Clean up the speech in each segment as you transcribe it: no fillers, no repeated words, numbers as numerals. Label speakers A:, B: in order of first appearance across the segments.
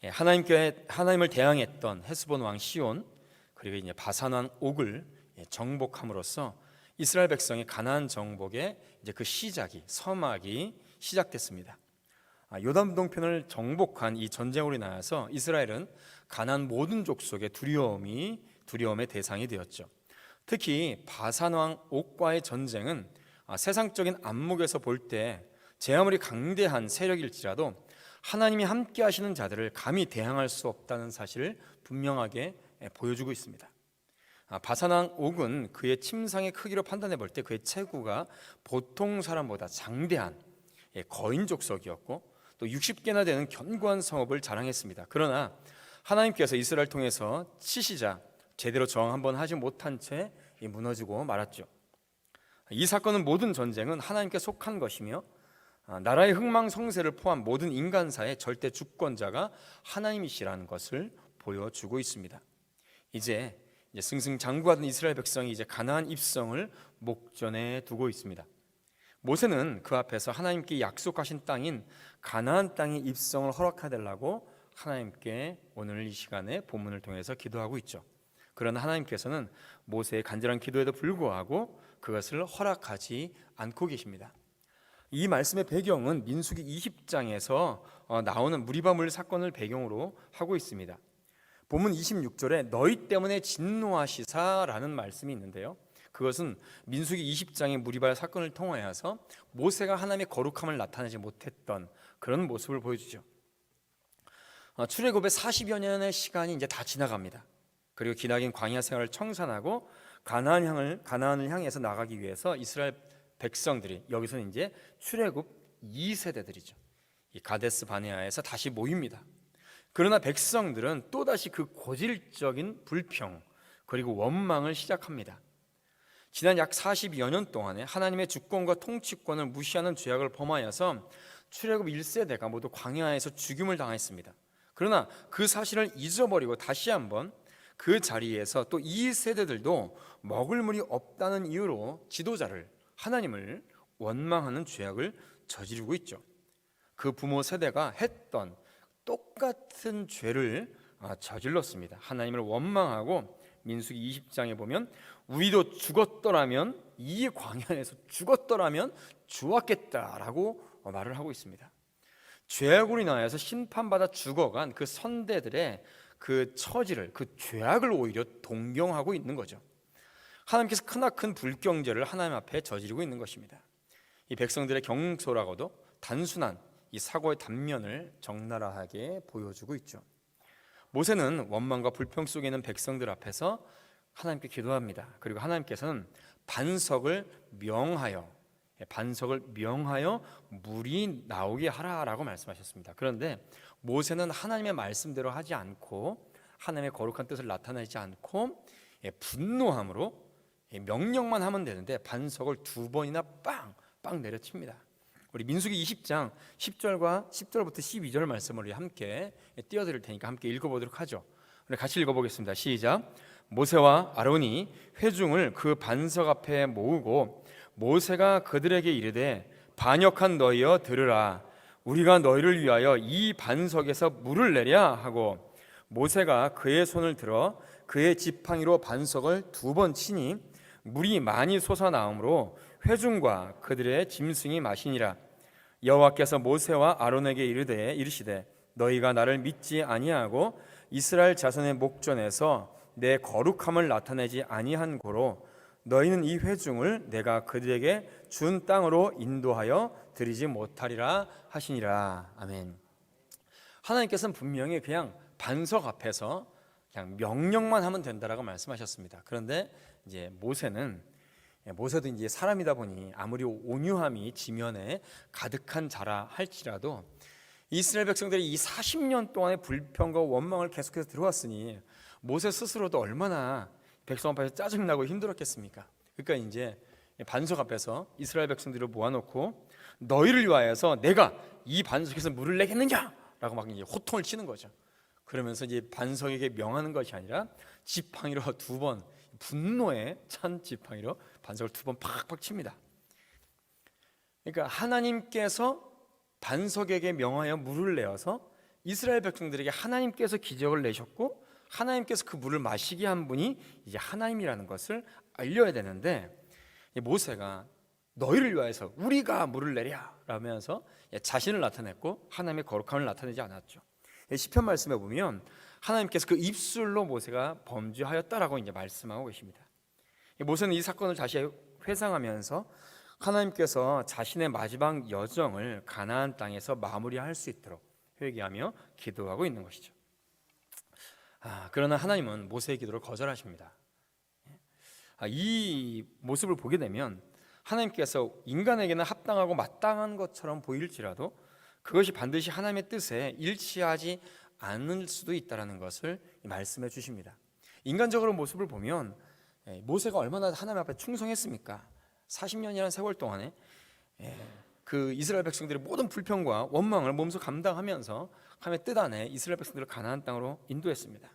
A: 하나님을 대항했던 헤스본 왕 시온, 그리고 이제 바산 왕 옥을 정복함으로써 이스라엘 백성의 가나안 정복의 이제 그 시작이, 서막이 시작됐습니다. 요단 동편을 정복한 이 전쟁으로 인하여서 이스라엘은 가나안 모든 족속의 두려움의 대상이 되었죠. 특히 바산 왕 옥과의 전쟁은 세상적인 안목에서 볼 때 제 아무리 강대한 세력일지라도 하나님이 함께 하시는 자들을 감히 대항할 수 없다는 사실을 분명하게 보여주고 있습니다. 바산 왕 옥은 그의 침상의 크기로 판단해 볼 때 그의 체구가 보통 사람보다 장대한 거인 족속이었고 또 60개나 되는 견고한 성읍을 자랑했습니다. 그러나 하나님께서 이스라엘 통해서 치시자 제대로 저항 한번 하지 못한 채 무너지고 말았죠. 이 사건은 모든 전쟁은 하나님께 속한 것이며 나라의 흥망성쇠를 포함 모든 인간사의 절대 주권자가 하나님이시라는 것을 보여주고 있습니다. 이제 승승장구하던 이스라엘 백성이 이제 가나안 입성을 목전에 두고 있습니다. 모세는 그 앞에서 하나님께 약속하신 땅인 가나안 땅의 입성을 허락하달라고 하나님께 오늘 이 시간에 본문을 통해서 기도하고 있죠. 그러나 하나님께서는 모세의 간절한 기도에도 불구하고 그것을 허락하지 않고 계십니다. 이 말씀의 배경은 민수기 20장에서 나오는 무리바물 사건을 배경으로 하고 있습니다. 본문 26절에 너희 때문에 진노하시사라는 말씀이 있는데요, 그것은 민수기 20장의 무리발 사건을 통하여서 모세가 하나님의 거룩함을 나타내지 못했던 그런 모습을 보여주죠. 출애굽의 40여 년의 시간이 이제 다 지나갑니다. 그리고 기나긴 광야 생활을 청산하고 가나안을 향해서 나가기 위해서 이스라엘 백성들이, 여기서는 이제 출애굽 2세대들이죠, 이 가데스 바네아에서 다시 모입니다. 그러나 백성들은 또다시 그 고질적인 불평 그리고 원망을 시작합니다. 지난 약 40여 년 동안에 하나님의 주권과 통치권을 무시하는 죄악을 범하여서 출애굽 1세대가 모두 광야에서 죽임을 당했습니다. 그러나 그 사실을 잊어버리고 다시 한번 그 자리에서 또 2세대들도 먹을 물이 없다는 이유로 지도자를, 하나님을 원망하는 죄악을 저지르고 있죠. 그 부모 세대가 했던 똑같은 죄를 저질렀습니다. 하나님을 원망하고 민수기 20장에 보면 우리도 죽었더라면, 이 광야에서 죽었더라면 좋았겠다라고 말을 하고 있습니다. 죄악으로 인하여서 심판받아 죽어간 그 선대들의 그 처지를, 그 죄악을 오히려 동경하고 있는 거죠. 하나님께서 크나큰 불경죄를 하나님 앞에 저지르고 있는 것입니다. 이 백성들의 경솔하고도 단순한 이 사고의 단면을 적나라하게 보여주고 있죠. 모세는 원망과 불평 속에 있는 백성들 앞에서 하나님께 기도합니다. 그리고 하나님께서는 반석을 명하여 물이 나오게 하라라고 말씀하셨습니다. 그런데 모세는 하나님의 말씀대로 하지 않고, 하나님의 거룩한 뜻을 나타내지 않고 분노함으로 명령만 하면 되는데 반석을 2번이나 빵 내려칩니다. 우리 민수기 20장 10절부터 12절 말씀을 우리 함께 띄워드릴 테니까 함께 읽어보도록 하죠. 우리 같이 읽어보겠습니다. 시작. 모세와 아론이 회중을 그 반석 앞에 모으고 모세가 그들에게 이르되 반역한 너희여 들으라. 우리가 너희를 위하여 이 반석에서 물을 내랴 하고, 모세가 그의 손을 들어 그의 지팡이로 반석을 2번 치니 물이 많이 솟아나오므로 회중과 그들의 짐승이 마시니라. 여호와께서 모세와 아론에게 이르시되 너희가 나를 믿지 아니하고 이스라엘 자손의 목전에서 내 거룩함을 나타내지 아니한 고로 너희는 이 회중을 내가 그들에게 준 땅으로 인도하여 드리지 못하리라 하시니라. 아멘. 하나님께서는 분명히 그냥 반석 앞에서 그냥 명령만 하면 된다라고 말씀하셨습니다. 그런데 이제 모세도 이제 사람이다 보니 아무리 온유함이 지면에 가득한 자라 할지라도 이스라엘 백성들이 이 40년 동안의 불평과 원망을 계속해서 들어왔으니 모세 스스로도 얼마나 백성 앞에서 짜증나고 힘들었겠습니까? 그러니까 이제 반석 앞에서 이스라엘 백성들을 모아놓고 너희를 위하여서 내가 이 반석에서 물을 내겠느냐라고 막 이제 호통을 치는 거죠. 그러면서 이제 반석에게 명하는 것이 아니라 지팡이로 2번, 분노에 찬 지팡이로 반석을 2번 팍팍 칩니다. 그러니까 하나님께서 반석에게 명하여 물을 내어서 이스라엘 백성들에게 하나님께서 기적을 내셨고 하나님께서 그 물을 마시게 한 분이 이제 하나님이라는 것을 알려야 되는데, 모세가 너희를 위하여서 우리가 물을 내랴 라면서 자신을 나타냈고 하나님의 거룩함을 나타내지 않았죠. 시편 말씀에 보면 하나님께서 그 입술로 모세가 범죄하였다라고 이제 말씀하고 계십니다. 모세는 이 사건을 다시 회상하면서 하나님께서 자신의 마지막 여정을 가나안 땅에서 마무리할 수 있도록 회개하며 기도하고 있는 것이죠. 그러나 하나님은 모세의 기도를 거절하십니다. 이 모습을 보게 되면 하나님께서 인간에게는 합당하고 마땅한 것처럼 보일지라도 그것이 반드시 하나님의 뜻에 일치하지 않을 수도 있다는 것을 말씀해 주십니다. 인간적으로 모습을 보면 모세가 얼마나 하나님 앞에 충성했습니까? 40년이라는 세월 동안에 그 이스라엘 백성들의 모든 불평과 원망을 몸소 감당하면서 하나님의 뜻 안에 이스라엘 백성들을 가나안 땅으로 인도했습니다.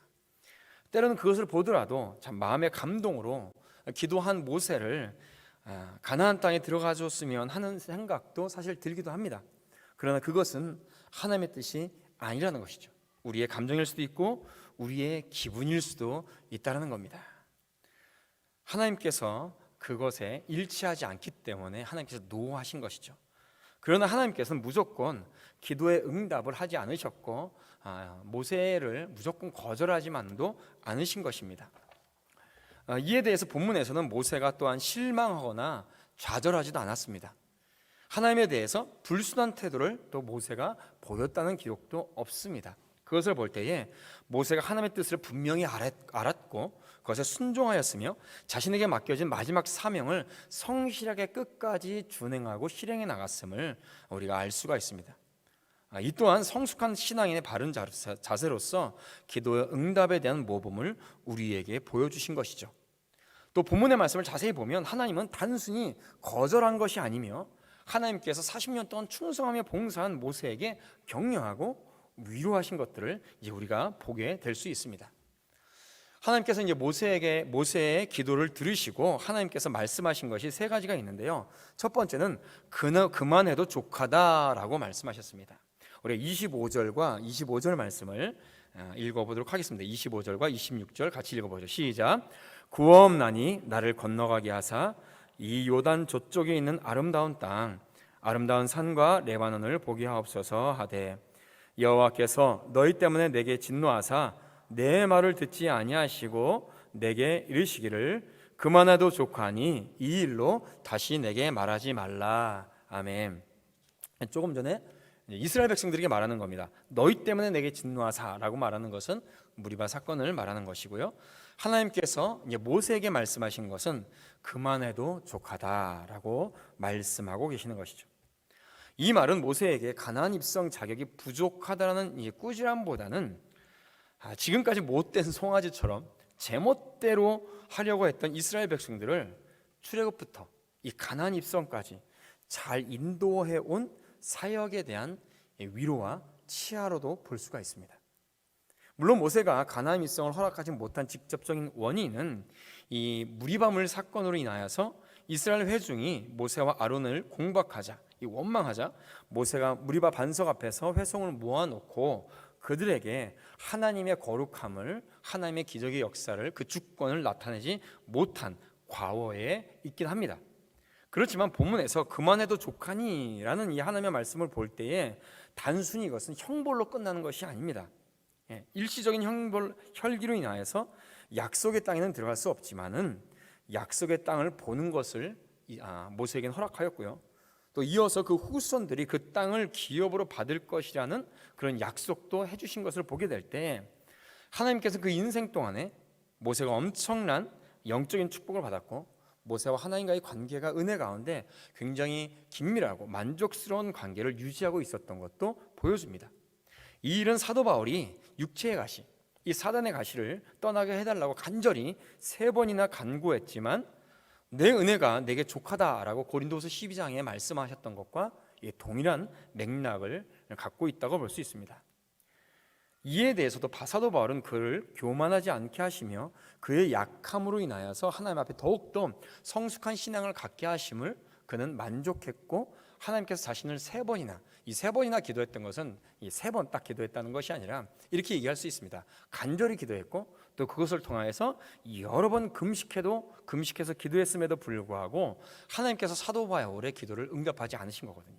A: 때로는 그것을 보더라도 참 마음의 감동으로 기도한 모세를 가나안 땅에 들어가 줬으면 하는 생각도 사실 들기도 합니다. 그러나 그것은 하나님의 뜻이 아니라는 것이죠. 우리의 감정일 수도 있고 우리의 기분일 수도 있다는 겁니다. 하나님께서 그것에 일치하지 않기 때문에 하나님께서 노하신 것이죠. 그러나 하나님께서는 무조건 기도에 응답을 하지 않으셨고 모세를 무조건 거절하지만도 않으신 것입니다. 이에 대해서 본문에서는 모세가 또한 실망하거나 좌절하지도 않았습니다. 하나님에 대해서 불순한 태도를 또 모세가 보였다는 기록도 없습니다. 그것을 볼 때에 모세가 하나님의 뜻을 분명히 알았고 그것에 순종하였으며 자신에게 맡겨진 마지막 사명을 성실하게 끝까지 준행하고 실행해 나갔음을 우리가 알 수가 있습니다. 이 또한 성숙한 신앙인의 바른 자세로서 기도의 응답에 대한 모범을 우리에게 보여주신 것이죠. 또 본문의 말씀을 자세히 보면 하나님은 단순히 거절한 것이 아니며 하나님께서 40년 동안 충성하며 봉사한 모세에게 격려하고 위로하신 것들을 이제 우리가 보게 될 수 있습니다. 하나님께서 이제 모세의 기도를 들으시고 하나님께서 말씀하신 것이 세 가지가 있는데요. 첫 번째는 그만해도 족하다라고 말씀하셨습니다. 우리 25절과 25절 말씀을 읽어보도록 하겠습니다. 25절과 26절 같이 읽어보죠. 시작. 구하옵나니 나를 건너가게 하사 이 요단 저쪽에 있는 아름다운 땅 아름다운 산과 레바논을 보게 하옵소서 하되 여호와께서 너희 때문에 내게 진노하사 내 말을 듣지 아니하시고 내게 이르시기를 그만해도 족하니 이 일로 다시 내게 말하지 말라. 아멘. 조금 전에 이스라엘 백성들에게 말하는 겁니다. 너희 때문에 내게 진노하사라고 말하는 것은 무리바 사건을 말하는 것이고요. 하나님께서 이제 모세에게 말씀하신 것은 그만해도 족하다라고 말씀하고 계시는 것이죠. 이 말은 모세에게 가나안 입성 자격이 부족하다는 꾸지람보다는 지금까지 못된 송아지처럼 제멋대로 하려고 했던 이스라엘 백성들을 출애굽부터 이 가나안 입성까지 잘 인도해 온 사역에 대한 위로와 치하로도 볼 수가 있습니다. 물론 모세가 가나안 입성을 허락하지 못한 직접적인 원인은 이 무리바물 사건으로 인하여서 이스라엘 회중이 모세와 아론을 공박하자, 원망하자 모세가 무리바 반석 앞에서 회송을 모아놓고 그들에게 하나님의 거룩함을, 하나님의 기적의 역사를, 그 주권을 나타내지 못한 과거에 있긴 합니다. 그렇지만 본문에서 그만해도 족하니라는 이 하나님의 말씀을 볼 때에 단순히 이것은 형벌로 끝나는 것이 아닙니다. 일시적인 혈기로 인하여서 약속의 땅에는 들어갈 수 없지만은 약속의 땅을 보는 것을 모세에게는 허락하였고요. 또 이어서 그 후손들이 그 땅을 기업으로 받을 것이라는 그런 약속도 해주신 것을 보게 될 때 하나님께서 그 인생 동안에 모세가 엄청난 영적인 축복을 받았고 모세와 하나님과의 관계가 은혜 가운데 굉장히 긴밀하고 만족스러운 관계를 유지하고 있었던 것도 보여줍니다. 이 일은 사도 바울이 육체의 가시, 이 사단의 가시를 떠나게 해달라고 간절히 3번이나 간구했지만 내 은혜가 내게 족하다라고 고린도후서 12장에 말씀하셨던 것과 동일한 맥락을 갖고 있다고 볼 수 있습니다. 이에 대해서도 사도 바울은 그를 교만하지 않게 하시며 그의 약함으로 인하여서 하나님 앞에 더욱더 성숙한 신앙을 갖게 하심을 그는 만족했고 하나님께서 자신을 세 번이나, 이 세 번이나 기도했던 것은 이 세 번 딱 기도했다는 것이 아니라 이렇게 얘기할 수 있습니다. 간절히 기도했고 또 그것을 통하여서 여러 번 금식해서 기도했음에도 불구하고 하나님께서 사도 바울의 기도를 응답하지 않으신 거거든요.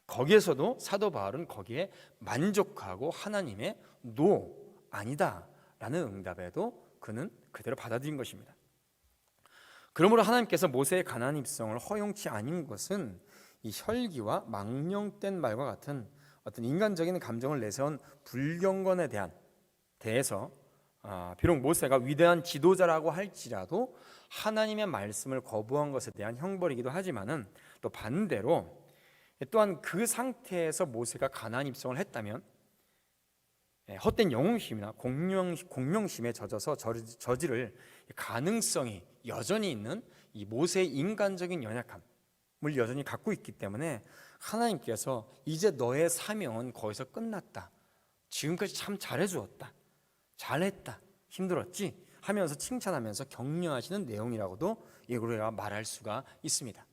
A: 거기에서도 사도 바울은 거기에 만족하고 하나님의 아니다 라는 응답에도 그는 그대로 받아들인 것입니다. 그러므로 하나님께서 모세의 가나안 입성을 허용치 않은 것은 이 혈기와 망령된 말과 같은 어떤 인간적인 감정을 내세운 불경건에 대해서 비록 모세가 위대한 지도자라고 할지라도 하나님의 말씀을 거부한 것에 대한 형벌이기도 하지만은 또 반대로 또한 그 상태에서 모세가 가나안 입성을 했다면 헛된 영웅심이나 공명심에 젖어서 저지를 가능성이 여전히 있는 이 모세의 인간적인 연약함을 여전히 갖고 있기 때문에 하나님께서 이제 너의 사명은 거기서 끝났다, 지금까지 참 잘해주었다, 잘했다, 힘들었지 하면서 칭찬하면서 격려하시는 내용이라고도 우리가 말할 수가 있습니다.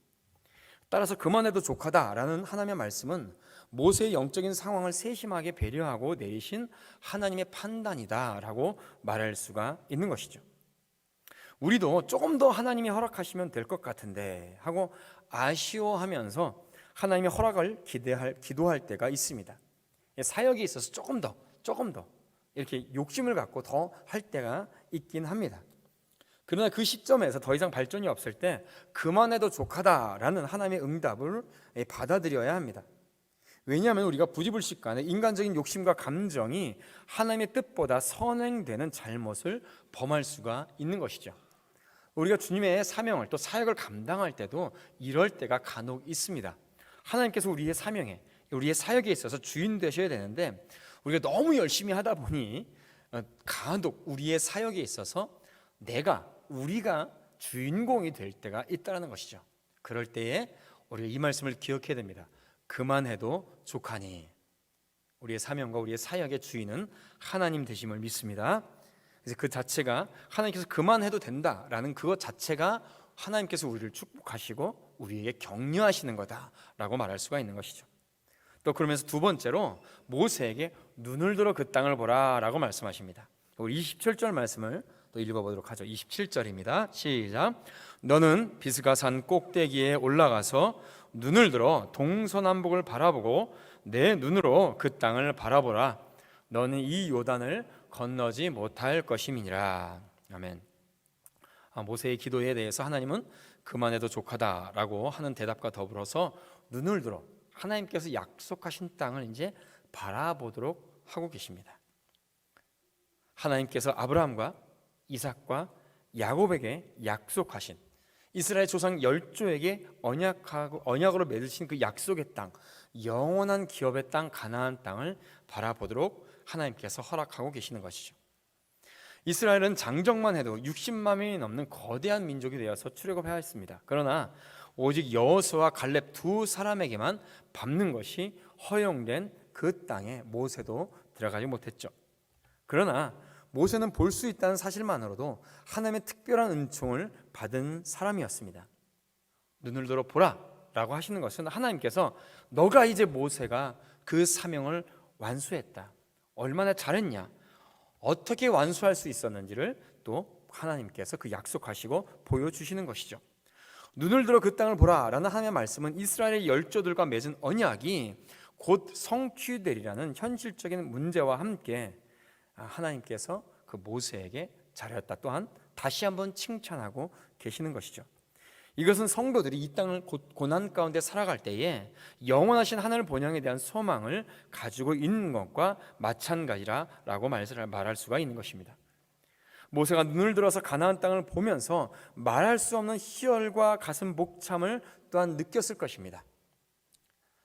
A: 따라서 그만해도 족하다라는 하나님의 말씀은 모세의 영적인 상황을 세심하게 배려하고 내리신 하나님의 판단이다라고 말할 수가 있는 것이죠. 우리도 조금 더 하나님이 허락하시면 될 것 같은데 하고 아쉬워하면서 하나님의 허락을 기도할 때가 있습니다. 사역에 있어서 조금 더 이렇게 욕심을 갖고 더 할 때가 있긴 합니다. 그러나 그 시점에서 더 이상 발전이 없을 때 그만해도 족하다라는 하나님의 응답을 받아들여야 합니다. 왜냐하면 우리가 부지불식간에 인간적인 욕심과 감정이 하나님의 뜻보다 선행되는 잘못을 범할 수가 있는 것이죠. 우리가 주님의 사명을 또 사역을 감당할 때도 이럴 때가 간혹 있습니다. 하나님께서 우리의 사명에, 우리의 사역에 있어서 주인 되셔야 되는데 우리가 너무 열심히 하다 보니 간혹 우리의 사역에 있어서 우리가 주인공이 될 때가 있다는 것이죠. 그럴 때에 우리가 이 말씀을 기억해야 됩니다. 그만해도 족하니. 우리의 사명과 우리의 사역의 주인은 하나님 되심을 믿습니다. 그래서 그 자체가 하나님께서 그만해도 된다라는 그것 자체가 하나님께서 우리를 축복하시고 우리에게 격려하시는 거다라고 말할 수가 있는 것이죠. 또 그러면서 두 번째로 모세에게 눈을 들어 그 땅을 보라라고 말씀하십니다. 우리 27절 말씀을 또 읽어보도록 하죠. 27절입니다. 시작. 너는 비스가산 꼭대기에 올라가서 눈을 들어 동서남북을 바라보고 내 눈으로 그 땅을 바라보라. 너는 이 요단을 건너지 못할 것임이니라. 아멘. 모세의 기도에 대해서 하나님은 그만해도 족하다라고 하는 대답과 더불어서 눈을 들어 하나님께서 약속하신 땅을 이제 바라보도록 하고 계십니다. 하나님께서 아브라함과 이삭과 야곱에게 약속하신 이스라엘 조상 10조에게 언약으로 맺으신 그 약속의 땅, 영원한 기업의 땅 가나안 땅을 바라보도록 하나님께서 허락하고 계시는 것이죠. 이스라엘은 장정만 해도 60만 명이 넘는 거대한 민족이 되어서 출애굽해야 했습니다. 그러나 오직 여호수아와 갈렙 두 사람에게만 밟는 것이 허용된 그 땅에 모세도 들어가지 못했죠. 그러나 모세는 볼 수 있다는 사실만으로도 하나님의 특별한 은총을 받은 사람이었습니다. 눈을 들어 보라 라고 하시는 것은 하나님께서 너가 이제 모세가 그 사명을 완수했다, 얼마나 잘했냐, 어떻게 완수할 수 있었는지를 또 하나님께서 그 약속하시고 보여주시는 것이죠. 눈을 들어 그 땅을 보라 라는 하나님의 말씀은 이스라엘의 열조들과 맺은 언약이 곧 성취되리라는 현실적인 문제와 함께 하나님께서 그 모세에게 잘했다 또한 다시 한번 칭찬하고 계시는 것이죠. 이것은 성도들이 이 땅을 고난 가운데 살아갈 때에 영원하신 하늘 본향에 대한 소망을 가지고 있는 것과 마찬가지라고 말할 수가 있는 것입니다. 모세가 눈을 들어서 가나안 땅을 보면서 말할 수 없는 희열과 가슴 벅참을 또한 느꼈을 것입니다.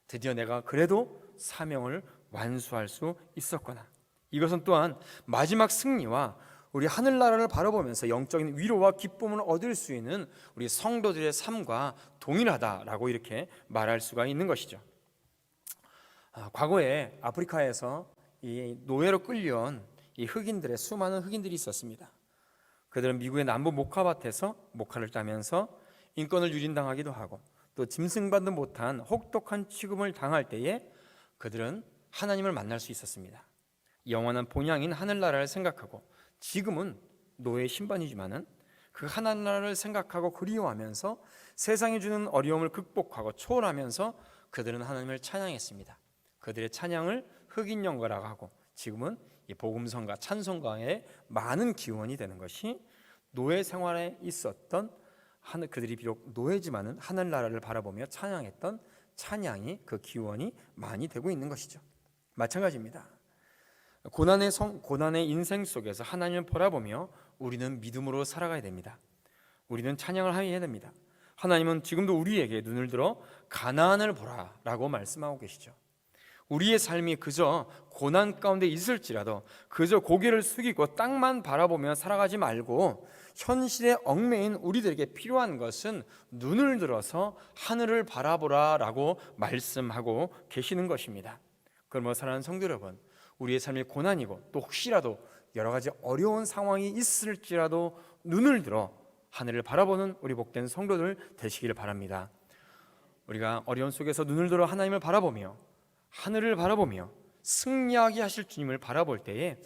A: 드디어 내가 그래도 사명을 완수할 수 있었구나. 이것은 또한 마지막 승리와 우리 하늘나라를 바라보면서 영적인 위로와 기쁨을 얻을 수 있는 우리 성도들의 삶과 동일하다라고 이렇게 말할 수가 있는 것이죠. 과거에 아프리카에서 이 노예로 끌려온 이 수많은 흑인들이 있었습니다. 그들은 미국의 남부 모카밭에서 모카를 따면서 인권을 유린당하기도 하고 또 짐승받도 못한 혹독한 취급을 당할 때에 그들은 하나님을 만날 수 있었습니다. 영원한 본향인 하늘나라를 생각하고, 지금은 노예 신분이지만은 그 하늘나라를 생각하고 그리워하면서 세상이 주는 어려움을 극복하고 초월하면서 그들은 하나님을 찬양했습니다. 그들의 찬양을 흑인 영가라고 하고, 지금은 이 복음성가 찬송가의 많은 기원이 되는 것이 노예 생활에 있었던 그들이 비록 노예지만은 하늘나라를 바라보며 찬양했던 찬양이 그 기원이 많이 되고 있는 것이죠. 마찬가지입니다. 고난의 인생 속에서 하나님을 바라보며 우리는 믿음으로 살아가야 됩니다. 우리는 찬양을 해야 됩니다. 하나님은 지금도 우리에게 눈을 들어 가나안을 보라라고 말씀하고 계시죠. 우리의 삶이 그저 고난 가운데 있을지라도 그저 고개를 숙이고 땅만 바라보며 살아가지 말고, 현실에 얽매인 우리들에게 필요한 것은 눈을 들어서 하늘을 바라보라라고 말씀하고 계시는 것입니다. 그러므로 사랑하는 성도 여러분, 우리의 삶이 고난이고 또 혹시라도 여러 가지 어려운 상황이 있을지라도 눈을 들어 하늘을 바라보는 우리 복된 성도들 되시기를 바랍니다. 우리가 어려운 속에서 눈을 들어 하나님을 바라보며 하늘을 바라보며 승리하게 하실 주님을 바라볼 때에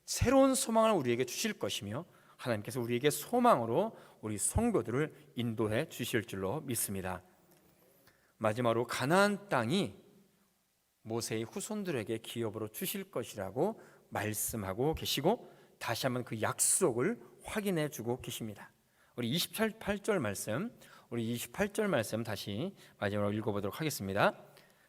A: 새로운 소망을 우리에게 주실 것이며, 하나님께서 우리에게 소망으로 우리 성도들을 인도해 주실 줄로 믿습니다. 마지막으로 가나안 땅이 모세의 후손들에게 기업으로 주실 것이라고 말씀하고 계시고, 다시 한번 그 약속을 확인해 주고 계십니다. 우리 28절 말씀 다시 마지막으로 읽어보도록 하겠습니다.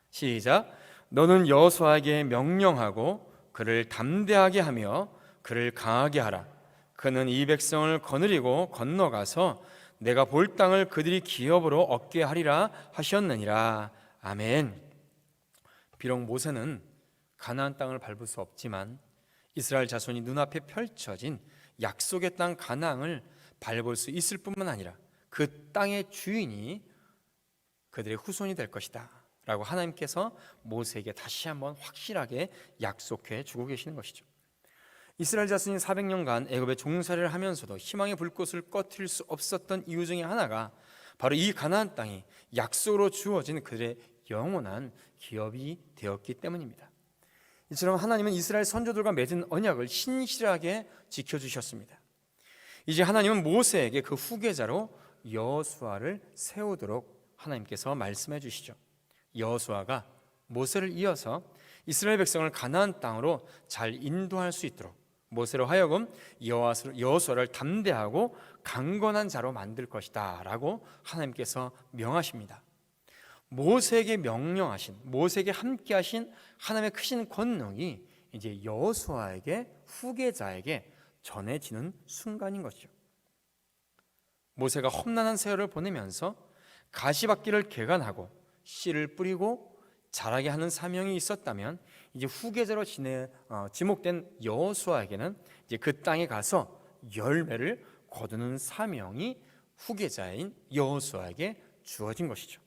A: 시작. 너는 여호수아에게 명령하고 그를 담대하게 하며 그를 강하게 하라. 그는 이 백성을 거느리고 건너가서 내가 볼 땅을 그들이 기업으로 얻게 하리라 하셨느니라. 아멘. 비록 모세는 가나안 땅을 밟을 수 없지만 이스라엘 자손이 눈앞에 펼쳐진 약속의 땅 가나안을 밟을 수 있을 뿐만 아니라 그 땅의 주인이 그들의 후손이 될 것이다 라고 하나님께서 모세에게 다시 한번 확실하게 약속해 주고 계시는 것이죠. 이스라엘 자손이 400년간 애굽에 종살이를 하면서도 희망의 불꽃을 꺼트릴 수 없었던 이유 중에 하나가 바로 이 가나안 땅이 약속으로 주어진 그들의 영원한 기업이 되었기 때문입니다. 이처럼 하나님은 이스라엘 선조들과 맺은 언약을 신실하게 지켜주셨습니다. 이제 하나님은 모세에게 그 후계자로 여호수아를 세우도록 하나님께서 말씀해 주시죠. 여호수아가 모세를 이어서 이스라엘 백성을 가나안 땅으로 잘 인도할 수 있도록 모세로 하여금 여호수아를 담대하고 강건한 자로 만들 것이다 라고 하나님께서 명하십니다. 모세에게 명령하신, 모세에게 함께 하신 하나님의 크신 권능이 이제 여호수아에게, 후계자에게 전해지는 순간인 것이죠. 모세가 험난한 세월을 보내면서 가시밭길을 개간하고 씨를 뿌리고 자라게 하는 사명이 있었다면, 이제 후계자로 지목된 여호수아에게는 이제 그 땅에 가서 열매를 거두는 사명이 후계자인 여호수아에게 주어진 것이죠.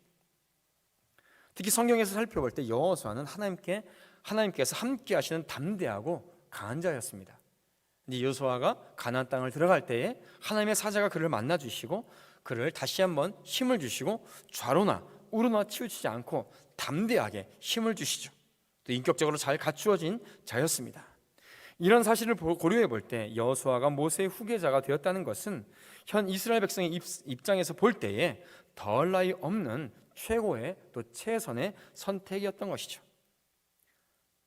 A: 특히 성경에서 살펴볼 때 여호수아는 하나님께서 함께 하시는 담대하고 강한 자였습니다. 이제 여호수아가 가나안 땅을 들어갈 때에 하나님의 사자가 그를 만나 주시고 그를 다시 한번 힘을 주시고 좌로나 우로나 치우치지 않고 담대하게 힘을 주시죠. 또 인격적으로 잘 갖추어진 자였습니다. 이런 사실을 고려해 볼 때 여호수아가 모세의 후계자가 되었다는 것은 현 이스라엘 백성의 입장에서 볼 때에 더할 나위 없는 최고의 또 최선의 선택이었던 것이죠.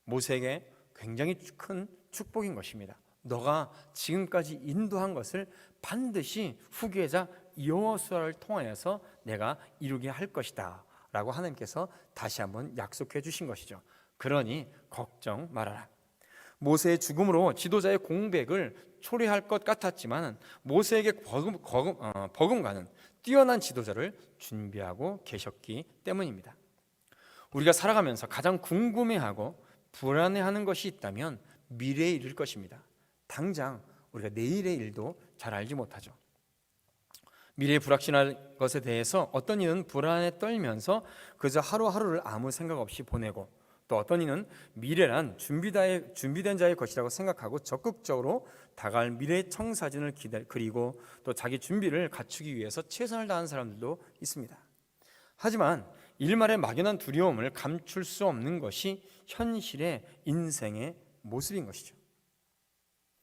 A: 모세에게 굉장히 큰 축복인 것입니다. 너가 지금까지 인도한 것을 반드시 후계자 여호수아를 통하여서 내가 이루게 할 것이다 라고 하나님께서 다시 한번 약속해 주신 것이죠. 그러니 걱정 말아라. 모세의 죽음으로 지도자의 공백을 초래할 것 같았지만 모세에게 버금가는 뛰어난 지도자를 준비하고 계셨기 때문입니다. 우리가 살아가면서 가장 궁금해하고 불안해하는 것이 있다면 미래의 일일 것입니다. 당장 우리가 내일의 일도 잘 알지 못하죠. 미래에 불확실한 것에 대해서 어떤 이는 불안에 떨면서 그저 하루하루를 아무 생각 없이 보내고, 또 어떤 이는 미래란 준비된 자의 것이라고 생각하고 적극적으로 다가올 미래의 청사진을 그리고 또 자기 준비를 갖추기 위해서 최선을 다하는 사람들도 있습니다. 하지만 일말의 막연한 두려움을 감출 수 없는 것이 현실의 인생의 모습인 것이죠.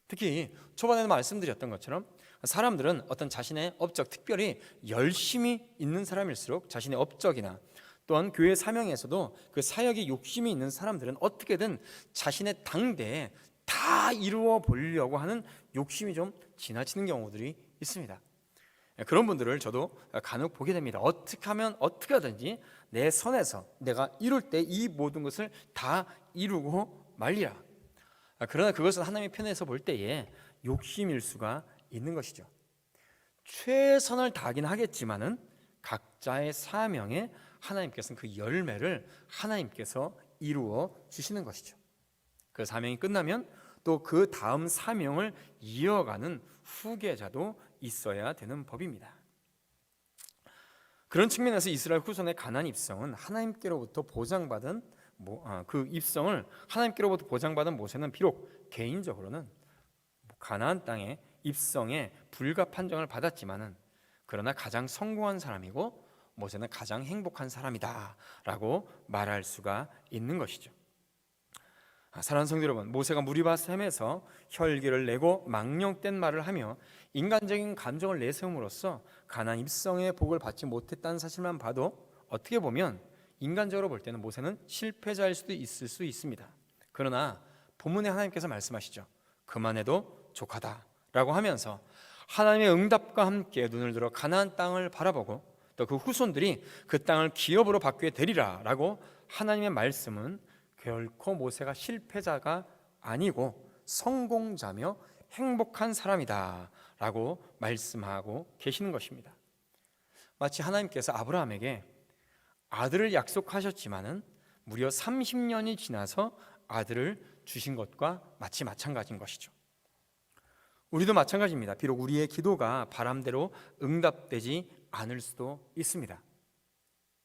A: 특히 초반에도 말씀드렸던 것처럼 사람들은 어떤 자신의 업적, 특별히 열심히 있는 사람일수록 자신의 업적이나 또한 교회 사명에서도 그 사역에 욕심이 있는 사람들은 어떻게든 자신의 당대에 다 이루어 보려고 하는 욕심이 좀 지나치는 경우들이 있습니다. 그런 분들을 저도 간혹 보게 됩니다. 어떻게 하면 어떻게 하든지 내 선에서 내가 이룰 때 이 모든 것을 다 이루고 말리라. 그러나 그것은 하나님의 편에서 볼 때에 욕심일 수가 있는 것이죠. 최선을 다하긴 하겠지만은 각자의 사명에 하나님께서는 그 열매를 하나님께서 이루어 주시는 것이죠. 그 사명이 끝나면 또 그 다음 사명을 이어가는 후계자도 있어야 되는 법입니다. 그런 측면에서 이스라엘 후손의 가나안 입성은 하나님께로부터 보장받은 그 입성을 하나님께로부터 보장받은 모세는 비록 개인적으로는 가나안 땅의 입성에 불가 판정을 받았지만은 그러나 가장 성공한 사람이고 모세는 가장 행복한 사람이다라고 말할 수가 있는 것이죠. 사랑하는 성도 여러분, 모세가 무리바 샘에서 혈기를 내고 망령된 말을 하며 인간적인 감정을 내세움으로써 가나안 입성의 복을 받지 못했다는 사실만 봐도 어떻게 보면 인간적으로 볼 때는 모세는 실패자일 수도 있을 수 있습니다. 그러나 본문에 하나님께서 말씀하시죠. 그만해도 족하다라고 하면서 하나님의 응답과 함께 눈을 들어 가나안 땅을 바라보고 또 그 후손들이 그 땅을 기업으로 받게 되리라라고 하나님의 말씀은 결코 모세가 실패자가 아니고 성공자며 행복한 사람이다라고 말씀하고 계시는 것입니다. 마치 하나님께서 아브라함에게 아들을 약속하셨지만은 무려 30년이 지나서 아들을 주신 것과 마치 마찬가지인 것이죠. 우리도 마찬가지입니다. 비록 우리의 기도가 바람대로 응답되지 않을 수도 있습니다.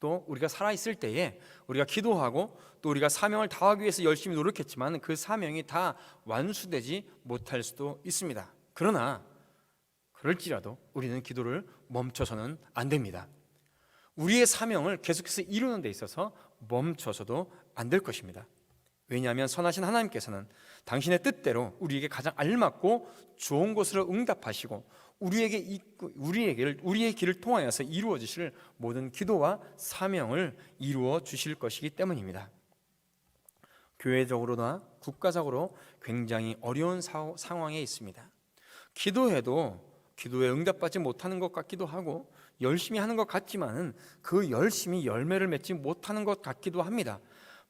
A: 또 우리가 살아있을 때에 우리가 기도하고 또 우리가 사명을 다하기 위해서 열심히 노력했지만 그 사명이 다 완수되지 못할 수도 있습니다. 그러나 그럴지라도 우리는 기도를 멈춰서는 안 됩니다. 우리의 사명을 계속해서 이루는 데 있어서 멈춰서도 안 될 것입니다. 왜냐하면 선하신 하나님께서는 당신의 뜻대로 우리에게 가장 알맞고 좋은 것으로 응답하시고 우리의 길을 통하여서 이루어 주실 모든 기도와 사명을 이루어 주실 것이기 때문입니다. 교회적으로나 국가적으로 굉장히 어려운 상황에 있습니다. 기도해도 기도에 응답받지 못하는 것 같기도 하고 열심히 하는 것 같지만은 그 열심히 열매를 맺지 못하는 것 같기도 합니다.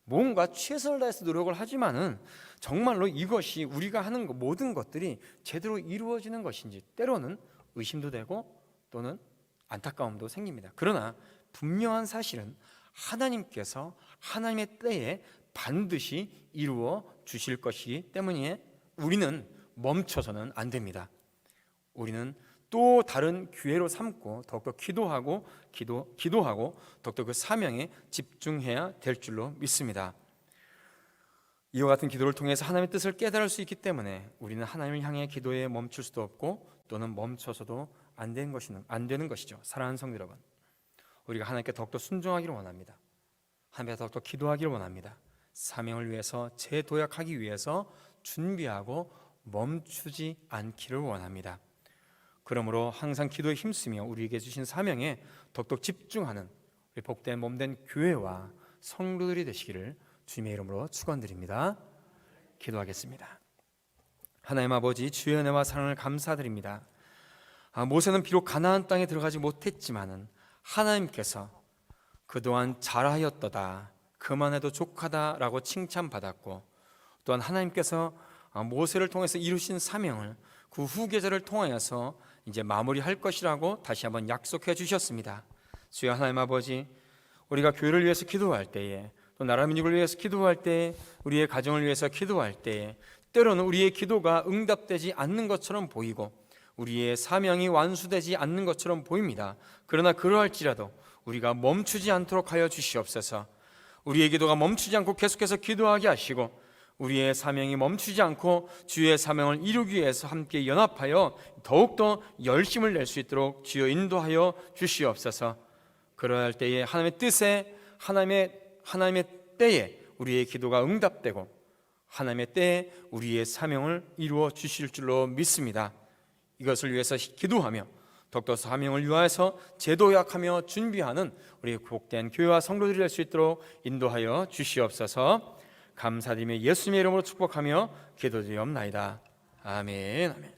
A: 뭔가 최선을 다해서 노력을 하지만은 정말로 이것이 우리가 하는 모든 것들이 제대로 이루어지는 것인지 때로는 의심도 되고 또는 안타까움도 생깁니다. 그러나 분명한 사실은 하나님께서 하나님의 때에 반드시 이루어 주실 것이기 때문에 우리는 멈춰서는 안 됩니다. 우리는 또 다른 기회로 삼고 더욱더 기도하고 더욱더 그 사명에 집중해야 될 줄로 믿습니다. 이와 같은 기도를 통해서 하나님의 뜻을 깨달을 수 있기 때문에 우리는 하나님을 향해 기도에 멈출 수도 없고 또는 멈춰서도 안 되는 것이죠. 사랑하는 성도 여러분, 우리가 하나님께 더욱더 순종하기를 원합니다. 하나님께 더욱더 기도하기를 원합니다. 사명을 위해서 재도약하기 위해서 준비하고 멈추지 않기를 원합니다. 그러므로 항상 기도에 힘쓰며 우리에게 주신 사명에 더욱더 집중하는 우리 복된 몸된 교회와 성도들이 되시기를 주님의 이름으로 축원드립니다. 기도하겠습니다. 하나님 아버지, 주의 은혜와 사랑을 감사드립니다. 모세는 비록 가나안 땅에 들어가지 못했지만은 하나님께서 그동안 잘하였도다, 그만해도 족하다라고 칭찬받았고 또한 하나님께서 모세를 통해서 이루신 사명을 그 후계자를 통하여서 이제 마무리할 것이라고 다시 한번 약속해 주셨습니다. 주여 하나님 아버지, 우리가 교회를 위해서 기도할 때에 또 나라 민족을 위해서 기도할 때에 우리의 가정을 위해서 기도할 때에 때로는 우리의 기도가 응답되지 않는 것처럼 보이고 우리의 사명이 완수되지 않는 것처럼 보입니다. 그러나 그러할지라도 우리가 멈추지 않도록 하여 주시옵소서. 우리의 기도가 멈추지 않고 계속해서 기도하게 하시고 우리의 사명이 멈추지 않고 주의 사명을 이루기 위해서 함께 연합하여 더욱더 열심을 낼 수 있도록 주여 인도하여 주시옵소서. 그러할 때에 하나님의 뜻에 하나님의 때에 우리의 기도가 응답되고 하나님의 때에 우리의 사명을 이루어 주실 줄로 믿습니다. 이것을 위해서 기도하며 더욱더 사명을 위하여서 제도약하며 준비하는 우리 복된 교회와 성도들이 될 수 있도록 인도하여 주시옵소서. 감사드리며 예수님의 이름으로 축복하며 기도드리옵나이다. 아멘. 아멘.